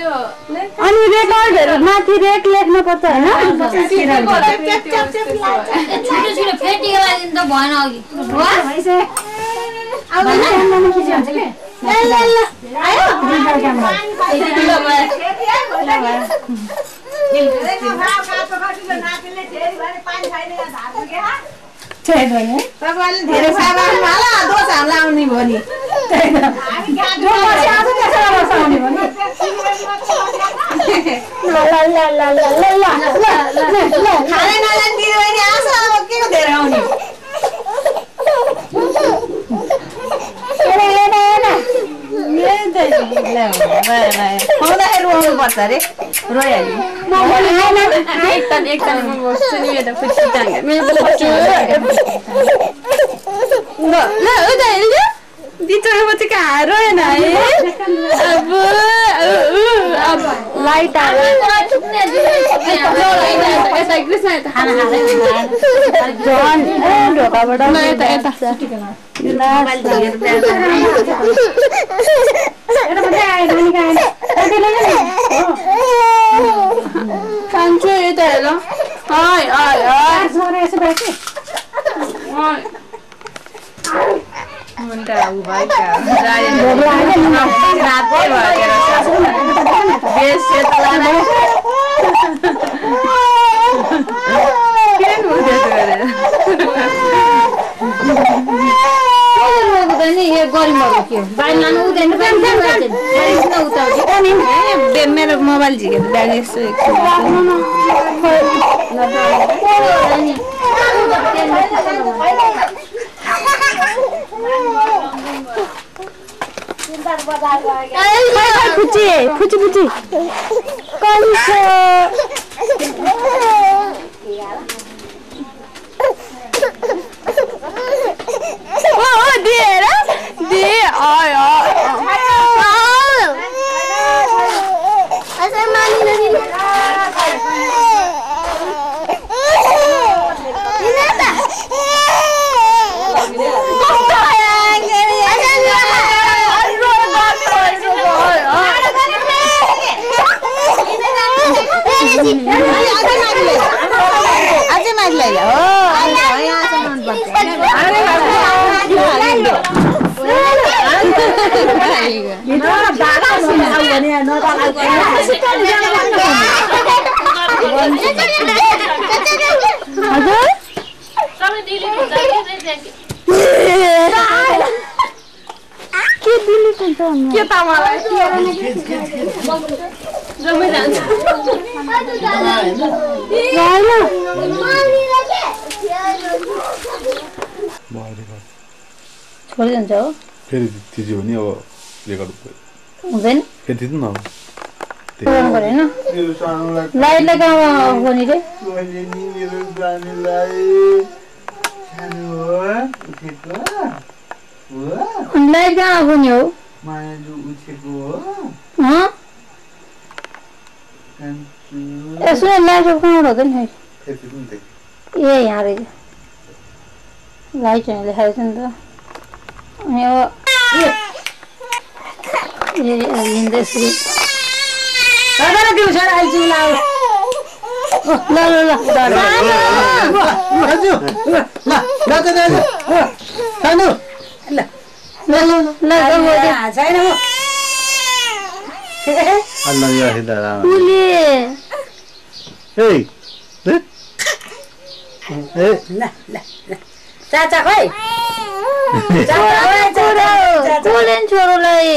अनि रेकर्डहरु माथि रेक लेख्नु पर्छ हैन छिटो छिटो फेटिको लागि त भएन अघि अब क्यामेरामा खिचिन्छ के ल आयो डिजिटल क्यामेरा तपाईहरुले धेरै सामान होला दोष हामीलाई आउने भयो नि हैन जो पछि आज त्यसै बसाउने भयो नि ल खाने नलान दिदी नि आछ अब के को धेरै आउने खुवाउँदाखेरि रुवाउनु पर्छ अरे रोइहाल्यो एकतालमा बस्छु नि यता खुसी टाङ्गे मेरो बच्चो ल उता हेर्नु बिचरा बच्चा कहाँ रोएन है अब लाइट आयो यता कृष्ण यता खाना जन ढोकाबाट यता यता कान्छो यता हेर हाय हाय हाय मुन्टा उ भाइ का रातै भएर बेस सेतला के हुँदै गरे नि यो गरिमहरु के बाहिर लानु उदैन मेरो मोबाइल झिकेर ब्याग यसो फुची फुची फुची के त मलाई जम्मै जान्छ छोडिदिन्छ हो फेरि थिच्यो भने अब रेकर्ड हुँदैन फेरि थिच्नु न लाइटलाई कहाँ गर्ने रे लाइट कहाँ गर्ने हो यसो लाइट कहाँबाट हुँदैन ए यहाँ रहेछ लाइट यहाँ लेखाएको छ नि त अनि अब हिँड्दैछु चाचा खोइ छोरोलाई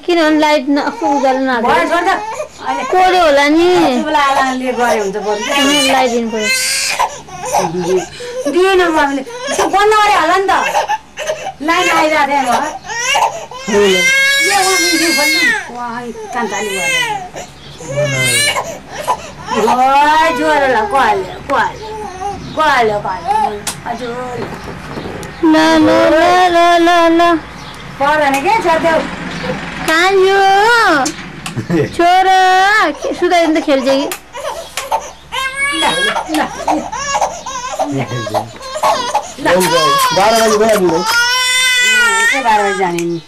किन लाइट उजाल्नु कोले होला नि लाइट दिनु पर्यो बन्द गरे होला नि त लाइट आइरहेको थियो ज्वरो ल गयो हजुर ल ल ल ल ल ल पढ्दैन के छोड्देऊ कान्जु छोरा सुताइदिनु त खेल्छ कि 12 बजे बोला दिनु के 12 बजे जाने नि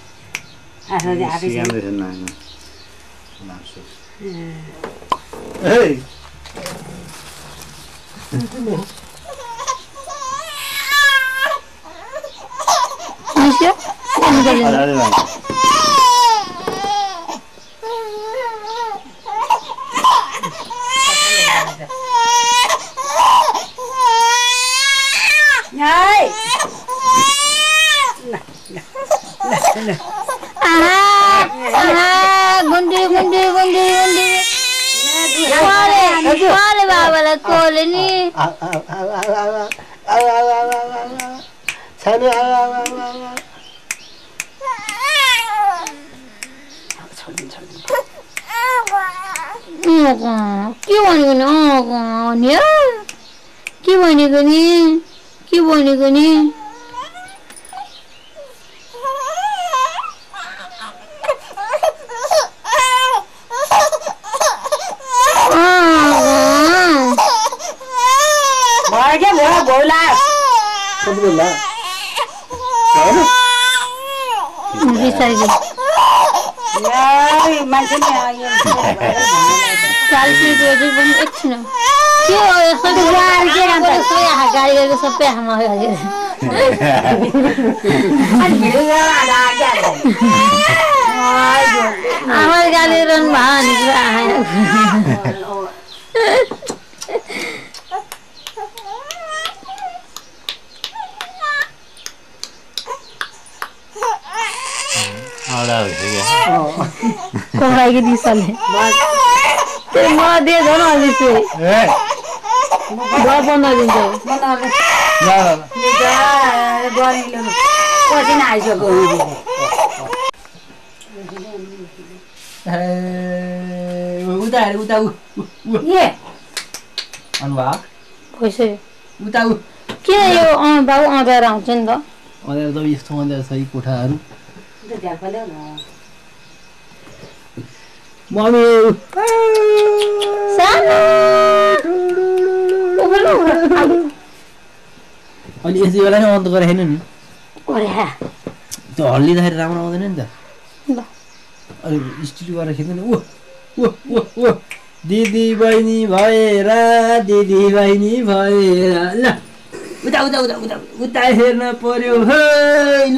आफ्नो चाहिँ आफै सिकाउँदै छैन हे निस्क्यो अरे भाइ गुन्डी बाबालाई कोले नि छानु के भनेको नि मान्छे नि आयो 40 रुपैयाँ पनि एकछिन के हो यस्तो गाडी के गान्छ गाडी गरेको सबै हामा अनि भिडियो आमाले गाली रन भयो कोराइके दिसले त्यो म दे झन् अलि चाहिँ बन्द दिन्छ कति आइसक्यो उता किन यो बाबु अँध्याएर आउँछ नि त अँध्याएर त यस्तो अँध्याएर छ यी कोठाहरू मम्मी अनि यसै बेला नै अन्त गरेको छैन नि त्यो हल्लिँदाखेरि राम्रो आउँदैन नि त अनि स्टिल गरेर खिच्दैन ओ दिदी बहिनी भएर ल उता हेर्न पर्यो है ल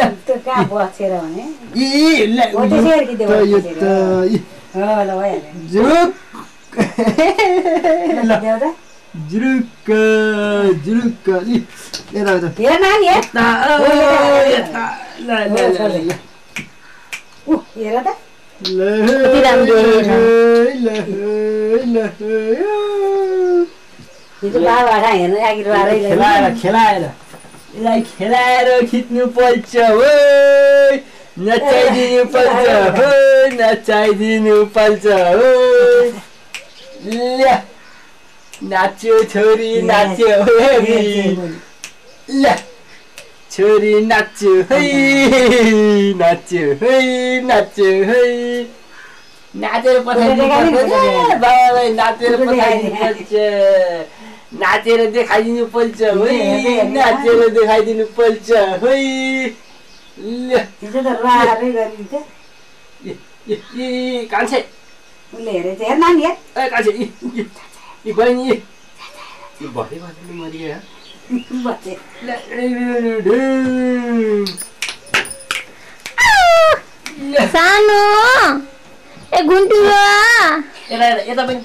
कहाँ बसेर भने जुरुक्क खेलाएर खिच्नु पर्छ हो नचाइदिनु पर्छ हो नाच्यो छोरी नाच्यो ल छोरी नाच्यो है नाचेर बाबालाई नाचेर देखाइदिनु पर्छ है कान्छे उसले हेरेछ हेर नानी हेर कान्छे यी बहिनी भरे मरियो सानो ए घुन्टु यता पनि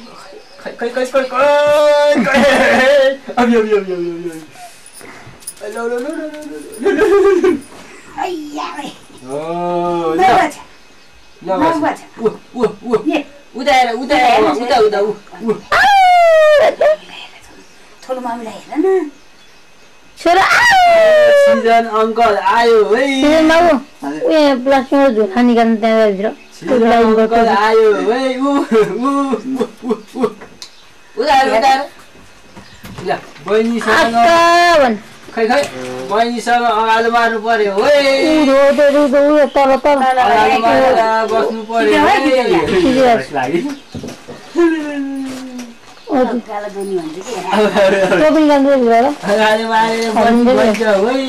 ठुलो मामीलाई हेर न छोरा सिजन अंकल आयो है सिजन बाबु ए प्लास्टिकको झोला निकाल्नु त्यहाँ भित्र अंकल आयो है ल बहिनीसँग आक्का भन् खै खै बहिनीसँग अगाडि मार्नु पर्यो ओए तल तल अगाडि मारेर बस्नु पर्यो टोपी गान्दै होला अगाडि मारेर बस्नु पर्छ ओइ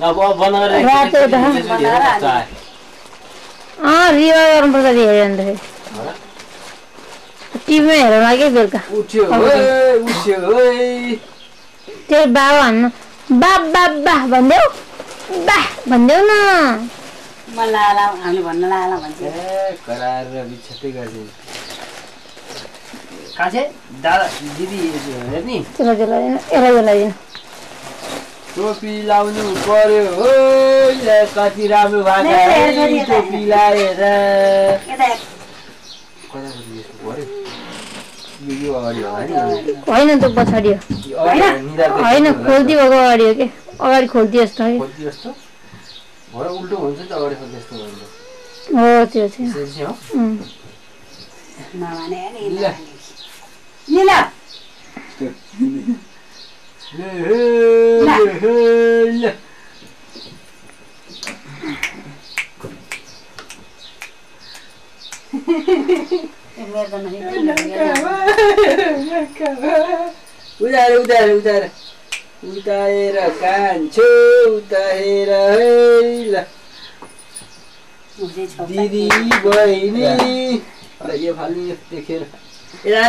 अब बनाएर रिवा गर्नुपर्छ नि हेऱ्यो भने टिभीमा हेरौँ लाग्यो बेलुका उठ्यो त्यो बाबा भन्नु बा बा बा भनिदेऊ बा भनिदेऊ न हामीले भन्न लाला भन्छ कराएर बिछ्यातै गर्छ काछे दादा दिदी हेर्ने यसलाई टोपी लाउनु पर्यो हो कति राम्रो भएको टोपी लाएर होइन त्यो पछाडि होइन खोल्दियो अगाडि हो कि अगाडि खोल्दियो जस्तो उल्टो हुन्छ नि त अगाडि खोल्दै हो त्यो चाहिँ उताएर कान्छो उताएर ल दिदी बहिनी यो फाल्ने देखेर यता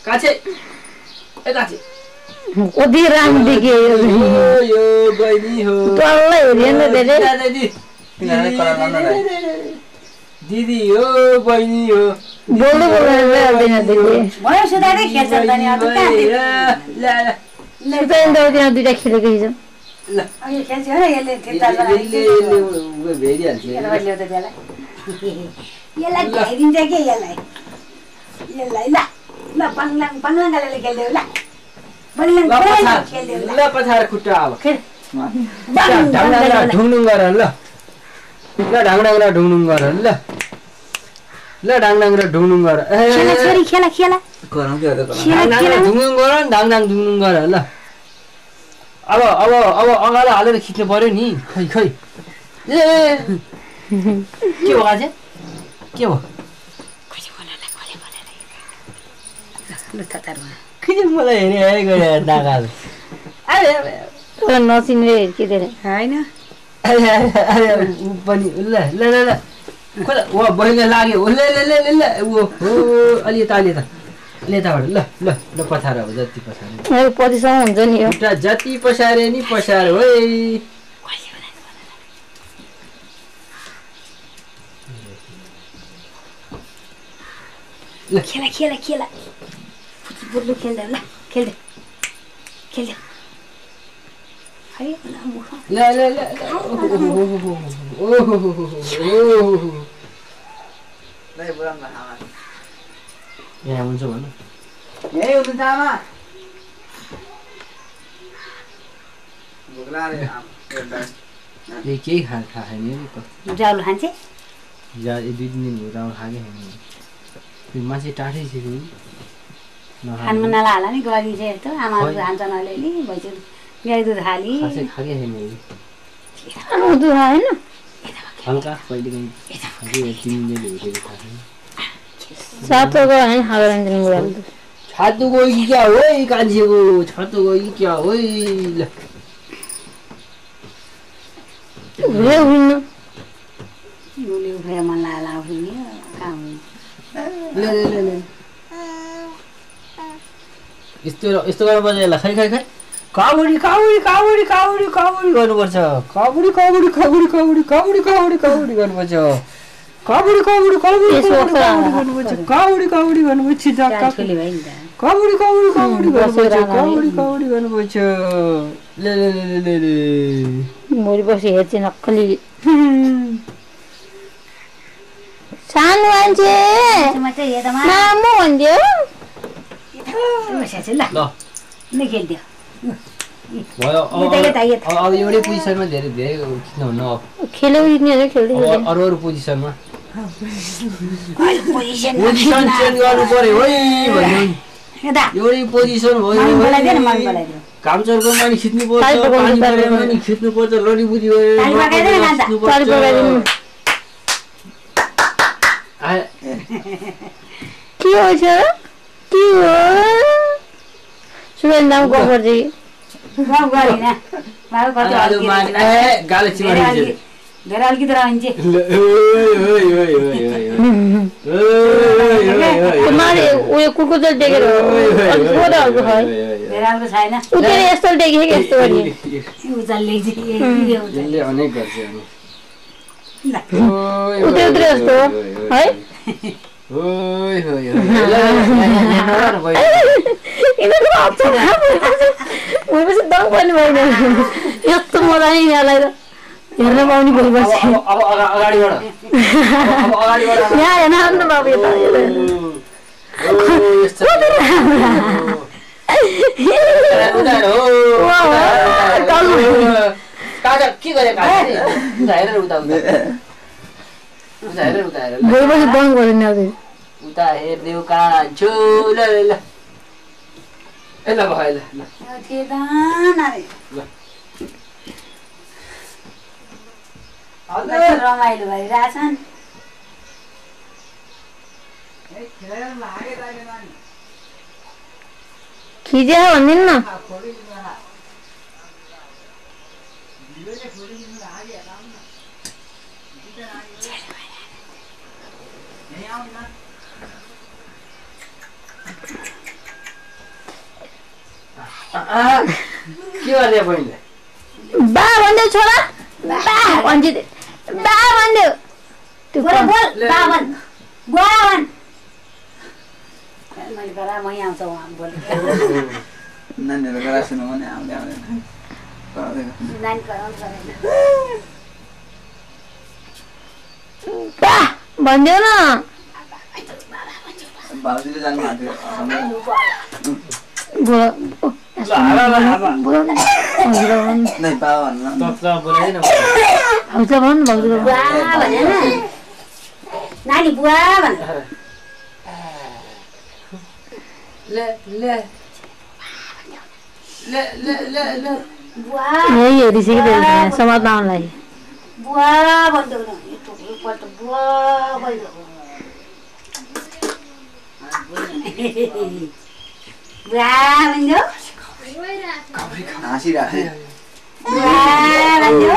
काछे कति राम्रो देखियो यो बहिनी हो तल्लै हेरिएन धेरै दिदी हो बहिनी हो बोल्दै सुताइन दुइटा खेलेको हिजो पछाएर खुट्टा अब ढुङढुङ गर ल ढाङडाङ्रा ढुङढुङ गर ल ढाङडाङ्रा ढुङढुङ गर ढुङढुङ गर ढाङडाङ ढुङढुङ गर ल अब अगाडि हालेर खिच्नु पर्यो नि खै खै ए के हो अझै के हो मलाई हेरे गरे दागा नचिन्ने हेर्किँदैन होइन पनि ल ल ल ल वा बहिनी लाग्यो ल ल ल ल ओ हो अलि यता यताबाट ल ल ल पछार अब जति पछारे पछिसम्म हुन्छ नि यो जति पछारे नि पछार हो ल खेला खेला खेला फुटबल खेल्दै ल खेल्दै खेल्दै है ल ल ल यहाँ हुन्छ भन्नु यही हुनुहुन्छ आमा केही खाएको छैन जाउल खान्छ या 2 दिन भयो राउल खाएकै छैन मान्छे टाढै छ खानमा नलाला नि गरिन्छ यस्तो आमाहरू खान्छन् अलिअलि भैँसी गाई दुध खाली खाएकै छैन दुध होइन हल्का कहिले सातो गयो होइन छातु गयो कि क्या हो कान्छेको छातु गयो कि क्या हो ल मन लाला यस्तो गर्नुपर्छ यसलाई खै खै खै काबुडी काबुडी काबुडी काबुडी काबुडी गर्नुपर्छ काबुडी काबुडी काबुडी काबुडी काबुडी काबुडी काबुडी गर्नुपर्छ काबुडी काबुडी काबुडी गर्नुपर्छ काबुडी काबुडी गर्नुपर्छ काबुडी काबुडी काबुडी गर्नुपर्छ काबुडी काबुडी गर्नुपर्छ ले ले ले ले ले मोरी बसी हेर्छ नक्कली सानो मान्छे मामु भन्दियो भयो अब एउटै पोजिसनमा धेरै धेरै खिच्नुहुन्न खेल्दै अरू पोजिसनमा पोजिसन पोजिसन चेन्ज गर्नु पर्यो है भन्नु यता एउटै पोजिसन भयो मन बोलाइदियो न मन बोलाइदियो कामचोरको पनि खिच्नु पर्छ पानी परेमा पनि खिच्नु पर्छ लडीबुडी ताली पकाइदिनु न त ताली पकाइदिनु के हो छ के हो सुरेन नाम गफर जी गफ गरिन बाबु कति आज मान ए गाले चिमारी धेरै अल्कित रहन्छ मारे उयो कुकुर जल देखेर छोरा हल्को है धेरै अल्को छैन उतरे यस्तो देखे कि यस्तो गरी उचाल्ले चाहिँ यसले अनेक गर्छ उतरे उतरे यस्तो है ओइ होय इनको अप्ठ्यारो भएपछि दङ पनि भएन यस्तो मजा नि यहाँलाई र हेर्न पाउने भएपछि अब अगाडिबाट यहाँ हेर्न आउनु बाबु यता गएपछि दङ गरेन उता हेर्देऊ कान्छु ल ल ए ल भयो ल रमाइलो भइरहेछन् खिचे भनिदिनु न के गर्ने बहिनीले बा भन्देऊ छोरा बा भन्छ बा भन्देऊ त्यो बोल बोल बाबन गोरावन मैले गरा मै आउँछ उहाँ बोले नानीहरु गरा सुन्नु भने आउँदै आउँदैन नानी कराउनु परेन बा भन्देऊ न बाबुले जानु भएको नै बाबा भन्नु भाउजू भन् भाउजू बुवा भने नानी बुवा भन् ले ले ले ले ले ले बुवा यही हेरिसकिदिनु समाजमा आउनलाई बुवा भन्दै न यो टोपी पल्ट बुवा भन्दै बुवा भन्दै हाँसिरहेको बुवा भन्दै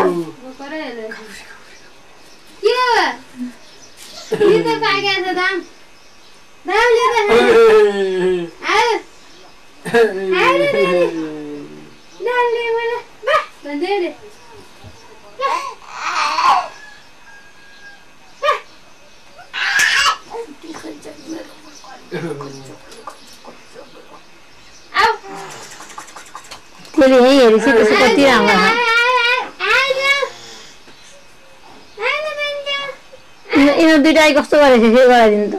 त्यसले यही हेरिसकेपछि कति राम्रो यिनीहरू दुइटा कस्तो गरेछ फेरि गराइदिनु त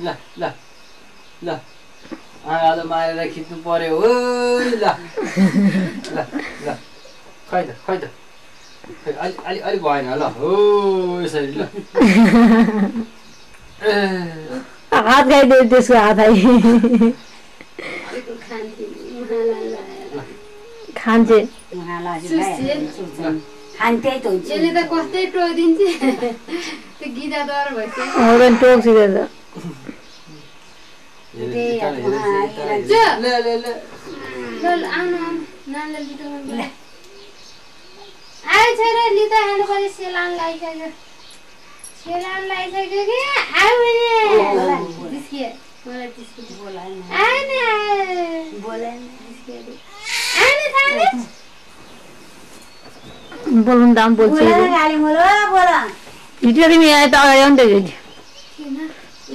ल ल ल आलो मारेर खिच्नु पर्यो ओ ल ल ल खै त अलि अलि अलि भएन ल हो यसरी ल हात गाइदियो त्यसको हात आइ खान्छे खान्थ्यै त हुन्छ यसले त कस्तै टोकिदिन्छ त्यो गीता डर भइसक्यो हौरन टोक्सिँदैछ ल ल ल ल आउनु नानीलाई लिटो आयो छोरा लिटो खानु पर्यो सेलान लगाइसक्यो कि आयो भने जिस्कियो मलाई जिस्कियो आयो नि बोल्नु दाम बोल्छ गाली मोलो बोल हिजो तिमी यहाँ त अगाडि आउनु त हिजो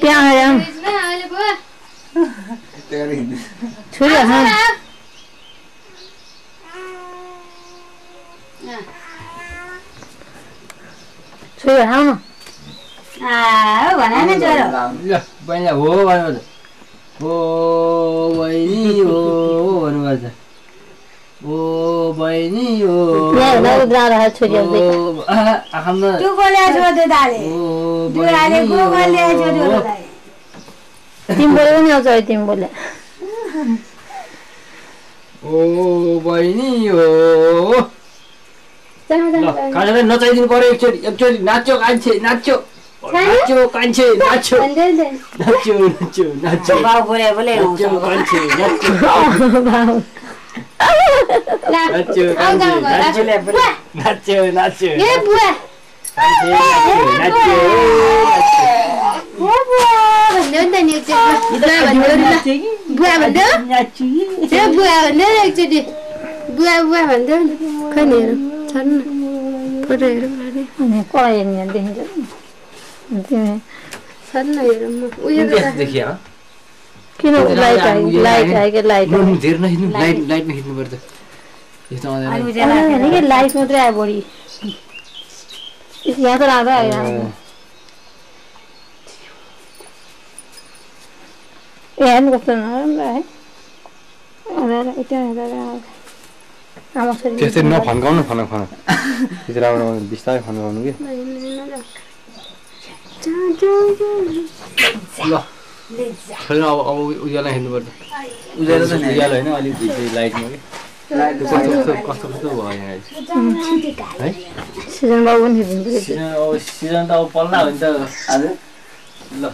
त्यहाँ अगाडि आउनु अहिले भयो छोरी छोरी आउनु भन न छोरो ल बहिनी हो भन्नु हो बहिनी हो भन्नुपर्छ ओ बहिनी हो ल उद्रा रहा छोरी अब आखममा त्यो गोल्या छोड्दै दाले दुराले को गोल्या छोड्यो दाले तिमी बोले पनि आउँछ है तिमी बोले ओ बहिनी ओ काजले नचाइदिनु पर्यो एकचोटि नाच्यो कान्छे नाच्यो नाच्यो कान्छे नाच्यो नाच्यो नाच्यो नाच्यो बाउ बोले बोले नाच्यो कान्छे नाच्यो नाच्यो कान्छे नाच्यो नाच्यो ए बुवा नाच्यो भन्दै नि एकचोटि बुवा भन्दै बुवा भन्दै एकचोटि बुवा बुवा भन्दै खै नि हेरौँ छन् फोटो हेरौँ अनि कहाँ हेर्ने देखिन्छ तिमी छन् न हेरौँ म उयो देखिया किन लाइट आयो लाइट धेर नखिच्नु लाइटमा खिच्नु पर्छ यस्तो आउँदैन आयो कि लाइट मात्रै आयो बढी यहाँ त राम्रै आयो हेर्नु कस्तो नराम्रो है त्यस्तै नफन्काउनु खाना त्यति राम्रो बिस्तारै फन्काउनु कि ल छैन अब उज्यालो हेर्नुपर्छ उज्यालो त उज्यालो होइन अलिक लाइटमा कि कस्तो भयो यहाँ है सिजन बाबु पनि हेर्नु सिजन त अब पल्ला हो नि त आज ल